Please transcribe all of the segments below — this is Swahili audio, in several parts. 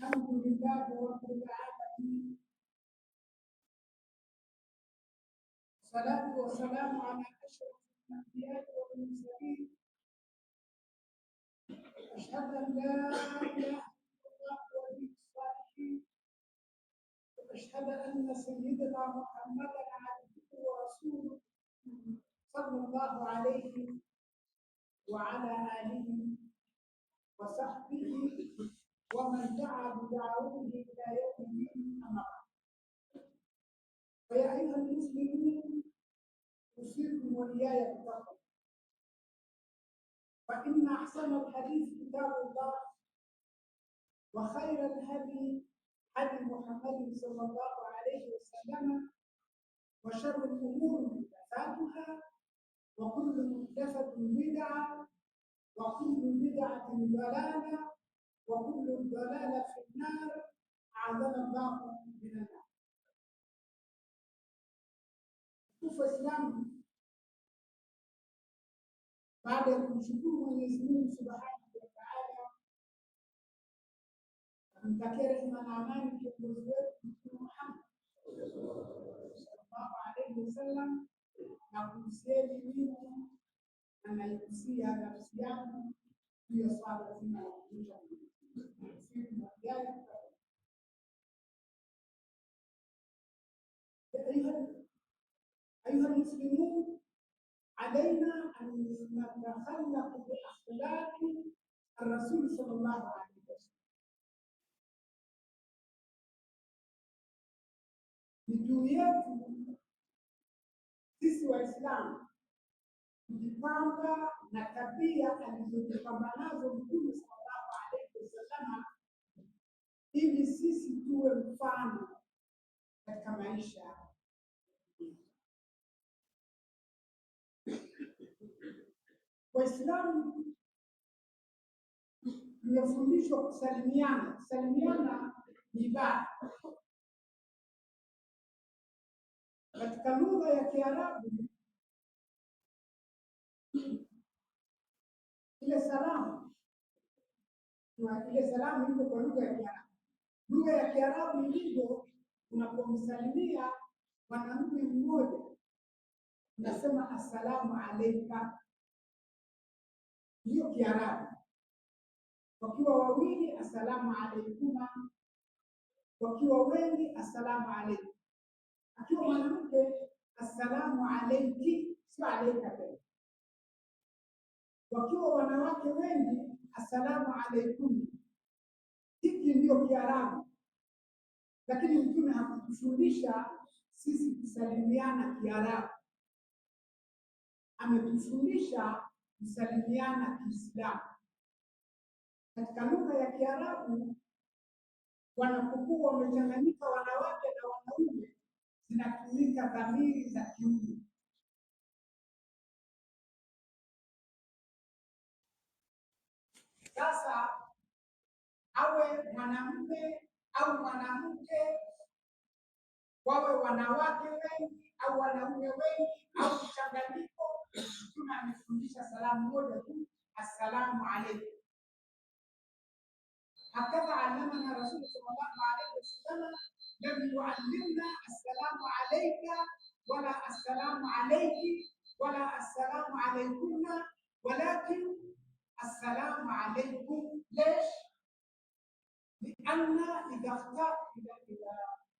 الحمد لله رب العالمين، والصلاة والسلام على أشرف الأنبياء والمرسلين. أشهد أن لا إله إلا الله ولي الصالحين، وأشهد أن سيدنا محمدا عبده ورسوله صلى الله عليه وعلى آله وصحبه ومن دعا بدعوته إلى يوم الدين. أما بعد، فيا أيها المسلمون، أوصيكم وإياي بتقوى، فإن أحسن الحديث كتاب الله، وخير الهدي هدي محمد صلى الله عليه وسلم، وشر الأمور محدثاتها، وكل محدثة بدعة، وكل بدعة ضلالة، وكل ضلالة في النار. أعاذنا الله من النار. Tufu Waislamu, baada ya kumshukuru Mwenyezi Mungu Subhanahu wa Ta'ala, kumtakia rehema na amani kiongozi wetu Mtume Muhammad sallallahu alaihi wasallam, na kuhusieni mimi na naikusia nafsi yangu juu ya swala zima la kumcha Mungu. أيها المسلمون، علينا أن نتخلق بأخلاق الرسول صلى الله عليه وسلم. Ni juu yetu sisi Waislamu kujipamba na tabia alizojipamba nazo Mtume sallallahu alaihi wasallam, ili sisi tuwe mfano katika maisha. Waislamu tumefundishwa kusalimiana. Kusalimiana ni ibada. Katika lugha ya Kiarabu, ile salamu iko kwa lugha ya Kiarabu. Lugha ya Kiarabu ilivyo, unapomsalimia mwanamke mmoja unasema assalamu alayka, hiyo Kiarabu. Wakiwa wawili assalamu alaykuma, wakiwa wengi assalamu alaykum. Akiwa mwanamke assalamu alayki, sio alayka tena. Wakiwa wanawake wengi assalamu alaykum. Hiki ndio Kiarabu, lakini Mtume hakutufundisha sisi kusalimiana Kiarabu. Ametufundisha kusalimiana Kiislamu. Katika lugha ya Kiarabu, wanapokuwa wamechanganyika wanawake na wanaume, zinatumika dhamiri za kiume. Sasa awe mwanamume au mwanamke, wawe wanawake wengi au wanaume wengi au mchanganyiko, Mtume amefundisha salamu moja tu, assalamu alaykum. هكذا علمنا رسول صلى الله عليه وسلم، لم يعلمنا السلام عليك ولا السلام عليك ولا السلام عليكن، ولكن السلام عليكم. ليش؟ لأن إذا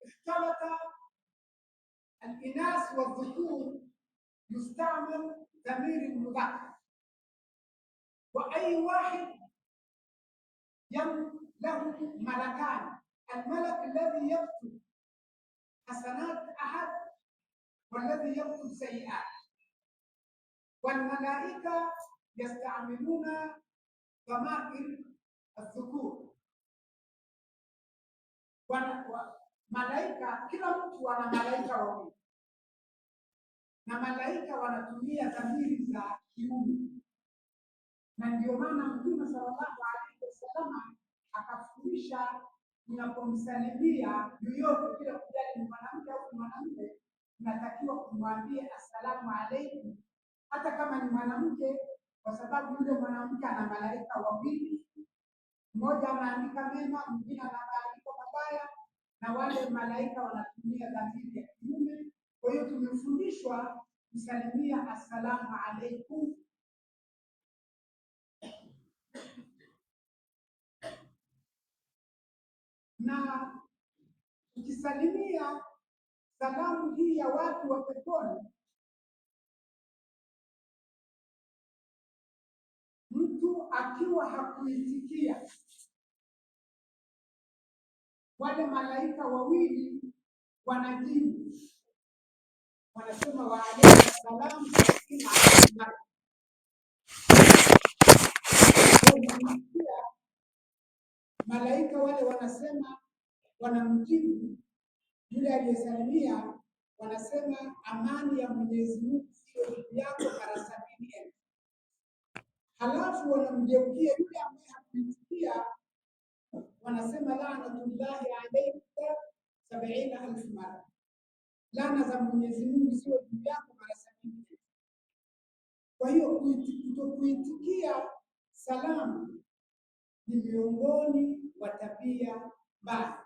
اختلط الإناث والذكور يستعمل ضمير المذكر، وأي واحد له ملكان: الملك الذي يكتب حسنات أحد والذي يكتب سيئات. والملائكة يستعملون ضمائر الذكور. Malaika, kila mtu wana malaika wawili, na malaika wanatumia dhamiri za kiume, na ndio maana Mtume sallallahu alaihi wasallam akafundisha unapomsalimia yoyote, bila kujali ni mwanamke au mwanamke, unatakiwa kumwambia assalamu alaikum, hata kama ni mwanamke, kwa sababu yule mwanamke ana malaika wawili mmoja anaandika mema, mwingine anaandika mabaya, na wale malaika wanatumia dhamiri ya kiume. Kwa hiyo tumefundishwa kusalimia assalamu alaikum, na ukisalimia salamu hii ya watu wa peponi, mtu akiwa hakuitikia, wale malaika wawili wanajibu, wanasema wa alayhi salam malaika wale wanasema, wanamjibu yule aliyesalimia, wanasema amani ya Mwenyezi Mungu iwe juu yako mara 70,000. Halafu wanamgeukia yule ambaye hakuitikia, wanasema laanatullahi alayka 70,000 mara, laana za Mwenyezi Mungu ziwe juu yako mara 70,000. Kwa hiyo kutokuitikia salamu ni miongoni mwa tabia mbaya.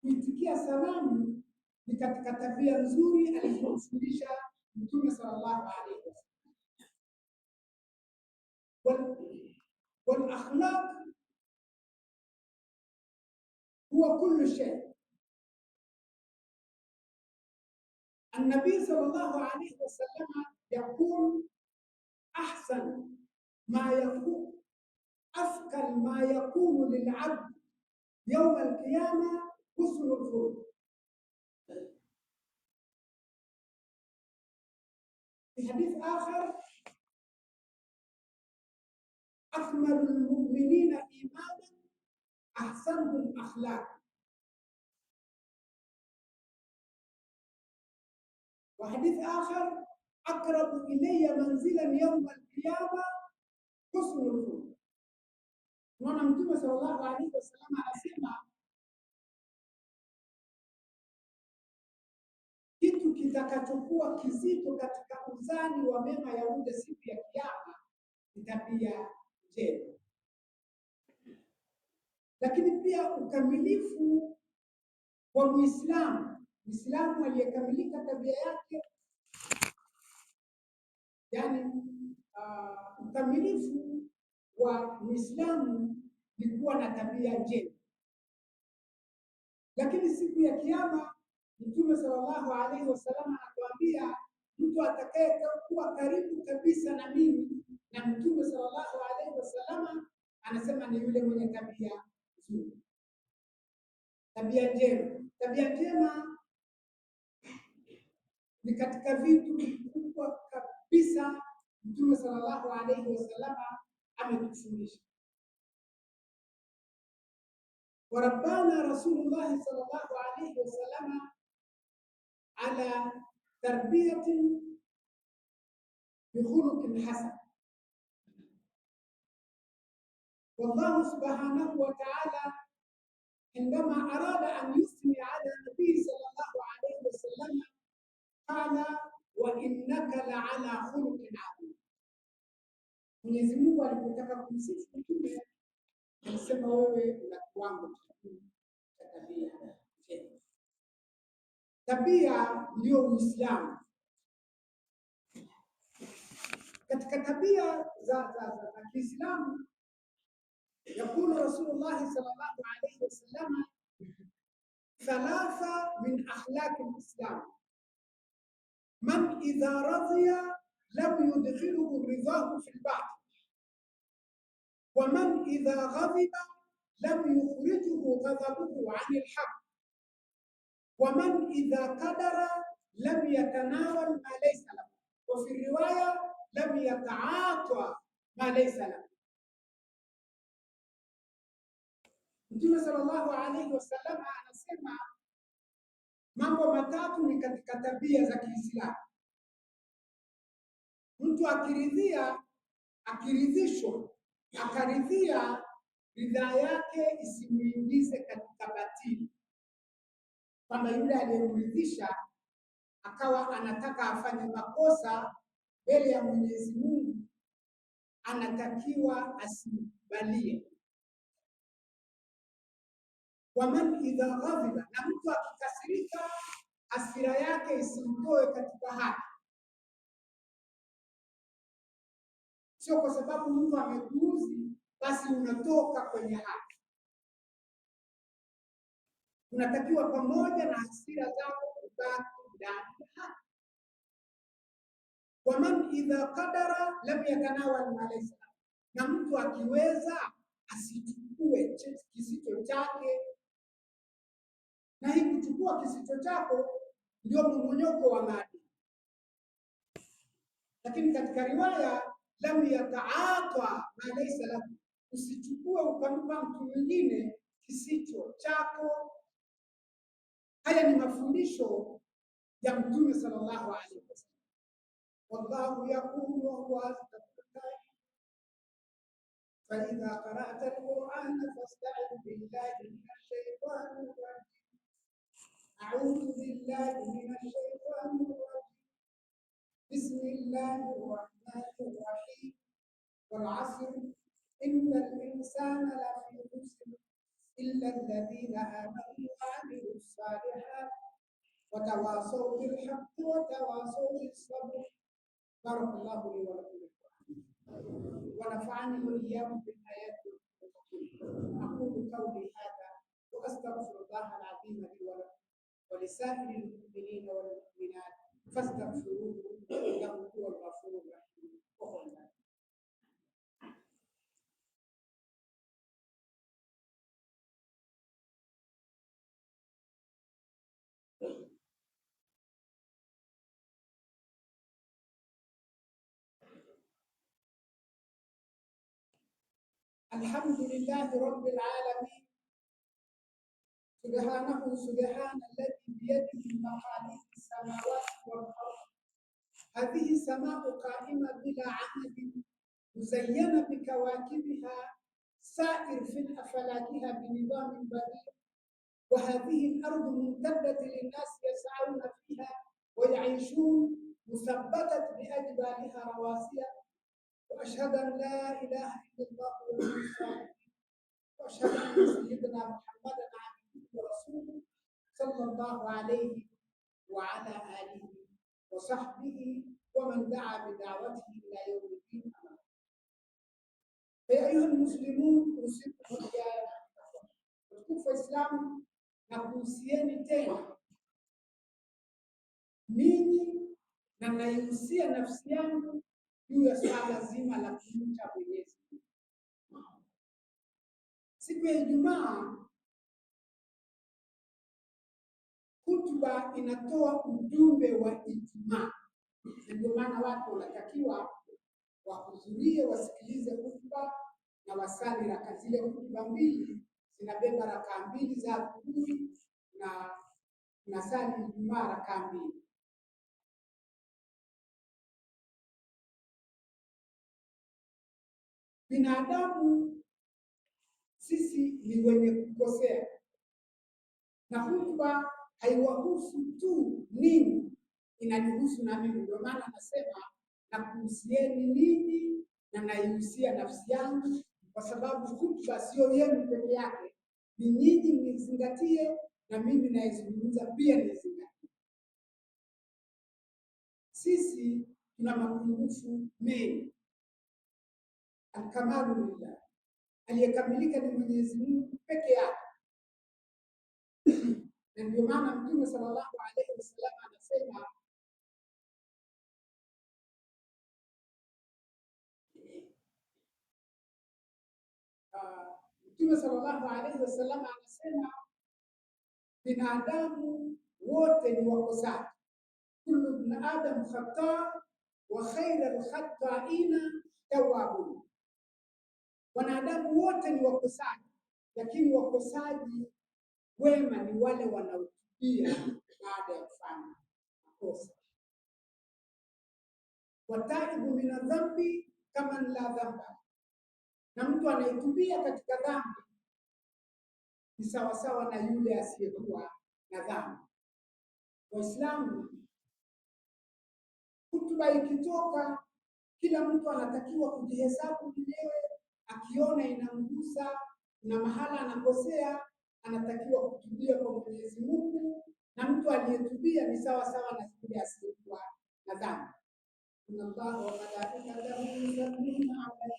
Kuitikia salamu ni katika tabia nzuri alizofundisha Mtume sallallahu alaihi wasallam. Wal akhlaq huwa kullu shay. النبي صلى الله عليه وسلم يقول أحسن ما يكون أثقل ما يكون للعبد يوم القيامة حسن الخلق. في حديث آخر أكمل المؤمنين إيمانا أحسنهم أخلاقا. وحديث آخر أقرب إلي منزلا يوم القيامة حسن الخلق. Mwana Mtume sallallahu alaihi wasallam anasema kitu kitakachokuwa kizito katika uzani wa mema ya mja siku ya Kiyama ni tabia njema. Lakini pia ukamilifu wa Muislamu, Muislamu aliyekamilika tabia yake, yani ukamilifu wa Muislamu ni kuwa na tabia njema. Lakini siku ya Kiyama Mtume sallallahu alaihi wasallam anatuambia mtu atakayekuwa karibu kabisa na mimi na Mtume sallallahu alaihi wasallam anasema ni yule mwenye tabia nzuri, tabia njema. Tabia njema ni katika vitu vikubwa kabisa Mtume sallallahu alaihi wasallam ametufundisha. وربنا رسول الله صلى الله عليه وسلم على تربية بخلق حسن. والله سبحانه وتعالى عندما أراد أن يثني على النبي صلى الله عليه وسلم قال وإنك لعلى خلق عظيم. Mwenyezi Mungu alipotaka kumsifu Mtume alisema wewe una kiwango cha tabia njema. Tabia ndio Uislamu. Katika tabia za Kiislamu يقول رسول الله صلى الله عليه وسلم ثلاثة من أخلاق الإسلام من إذا رضي لم يدخله رضاه في البعض ومن إذا غضب لم يخرجه غضبه عن الحق ومن إذا قدر لم يتناول ما ليس له وفي الرواية لم يتعاطى ما ليس له. Mtume sallallahu alaihi wasallam anasema mambo matatu ni katika tabia za Kiislamu. Mtu akiridhishwa, akaridhia, ridhaa yake isimuingize katika batili, kwamba yule aliyemridhisha akawa anataka afanye makosa mbele ya Mwenyezi Mungu, anatakiwa asikubalie. Waman idha ghadhiba, na mtu akikasirika hasira yake isimtoe katika haki. Sio kwa sababu mtu amekuuzi basi unatoka kwenye haki. Unatakiwa pamoja na hasira zako kubaki ndani ya haki. Waman idha qadara lam yatanawal ma laysa, na mtu akiweza asichukue kisicho chake. Na hii kuchukua kisicho chako ndio mmonyoko wa maadili. Lakini katika riwaya lam yataata ma laysa lahu, usichukue ukampa mtu mwingine kisicho chako. Haya ni mafundisho ya Mtume sallallahu alaihi wasallam. Wallahu yaqulu wa huwa asdaqul fa idha qara'ta al-Qur'ana fasta'id billahi minash shaitanir rajim. A'udhu billahi minash shaitanir rajim. Bismillahir rahmanir rahim. Wal 'asr innal insana lafi khusr illa alladhina amanu wa 'amilus salihat وتواصوا بالحق وتواصوا بالصبر. بارك الله لي ولكم ونفعني وإياكم بالآيات والحكم. أقول قولي هذا وأستغفر الله العظيم لي ولكم ولسائر المؤمنين والمؤمنات فاستغفروه إنه هو الغفور الرحيم. الحمد لله رب العالمين. سبحان الذي بيده مقاليد السماوات والأرض. هذه السماء قائمة بلا عمد مزينة بكواكبها سائر في أفلاكها بنظام بديع. وهذه الأرض ممتدة للناس يسعون فيها ويعيشون مثبتة بأجبالها رواسي. وأشهد أن لا إله إلا الله وأشهد أن سيدنا محمدا عبده ورسوله صلى الله عليه وعلى آله وصحبه ومن دعا بدعوته إلى يوم الدين. يا أيها المسلمون أوصيكم وإياي وتكفوا إسلام na kuhusieni tena ninyi na naihusia nafsi yangu juu ya swala zima la kumcha Mwenyezi Mungu. Siku ya Ijumaa hutuba inatoa ujumbe wa Ijumaa, ndio maana watu wanatakiwa wahudhurie, wasikilize hutuba na wasali raka. Zile hutuba mbili zinabeba raka mbili za adhuhuri na sali Ijumaa raka mbili. Binadamu sisi ni wenye kukosea, na hutuba haiwahusu tu nini, inanihusu na mimi. Ndio maana nasema nakuhusieni ninyi na naihusia nafsi yangu, kwa sababu hutuba sio yenu peke yake, ni nyinyi mnizingatie na mimi naizungumza pia nizingatie. Sisi tuna mapungufu mengi. Alkamalu lillah, aliyekamilika ni Mwenyezi Mungu peke yake. Na ndio maana Mtume sallallahu alaihi wasallam anasema binadamu wote ni wakosaji. Kullu ibn adam khata wa khairul khata'ina tawwabun. Wanadamu wote ni wakosaji, lakini wakosaji wema ni wale wanaotubia baada ya kufanya makosa. Wataibu min dhambi kama la dhamba, na mtu anayetubia katika dhambi ni sawasawa na yule asiyekuwa na dhambi. Waislamu, hutuba ikitoka, kila mtu anatakiwa kujihesabu mwenyewe, akiona inamgusa na mahala anakosea anatakiwa kutubia kwa Mwenyezi Mungu, na mtu aliyetubia ni sawa sawa na yule asiyekuwa na dhambi. Inna Allaha wa malaikatahu yusalluna ala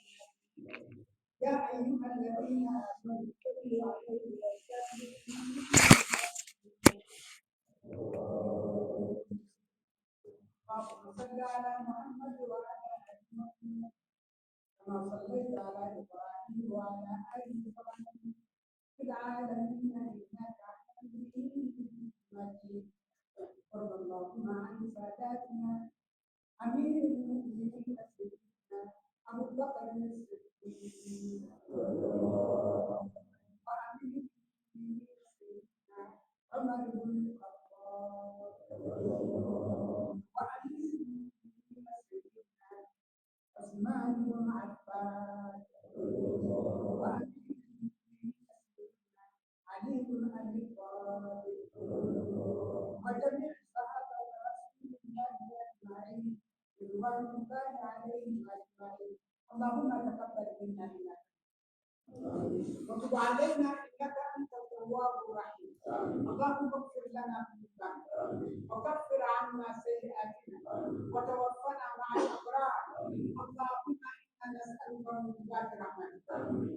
ya ayuha alladhina amanu sallu alayhi wa sallimu اللهم صل على محمد وعلى ال محمد كما صليت على ابراهيم وعلى ال ابراهيم في العالمين انك حميد مجيد. وارض اللهم عن ساداتنا امير المؤمنين سيدنا ابو بكر الصديق وامير المؤمنين سيدنا عمر بن الخطاب عثمان بن عفان علي بن ابي طالب وجميع الصحابه رسول الله اجمعين رضوان الله عليهم اجمعين. اللهم تقبل منا انك وتب علينا انك انت التواب الرحيم. اللهم اغفر لنا ذنوبنا وكفر عنا سيئاتنا وتوفنا مع الابرار. اللهم انا نسالك موجبات رحمتك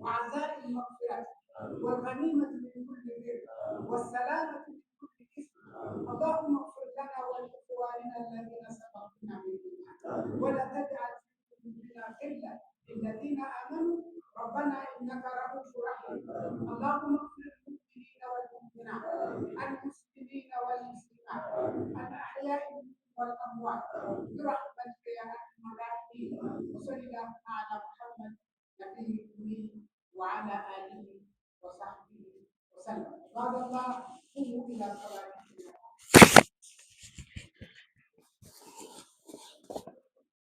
وعزائم مغفرتك والغنيمه من كل بر والسلامه من كل اثم. اللهم اغفر لنا ولاخواننا الذين سبقونا بالايمان ولا تجعل في قلوبنا غلا للذين امنوا ربنا انك رؤوف رحيم. اللهم اغفر للمؤمنين والمؤمنات المسلمين والمسلمات الاحياء والاموات برحمتك يا ارحم الراحمين. وصل اللهم على محمد نبي الامي وعلى اله وصحبه وسلم. عباد الله قوموا الى صلاتكم.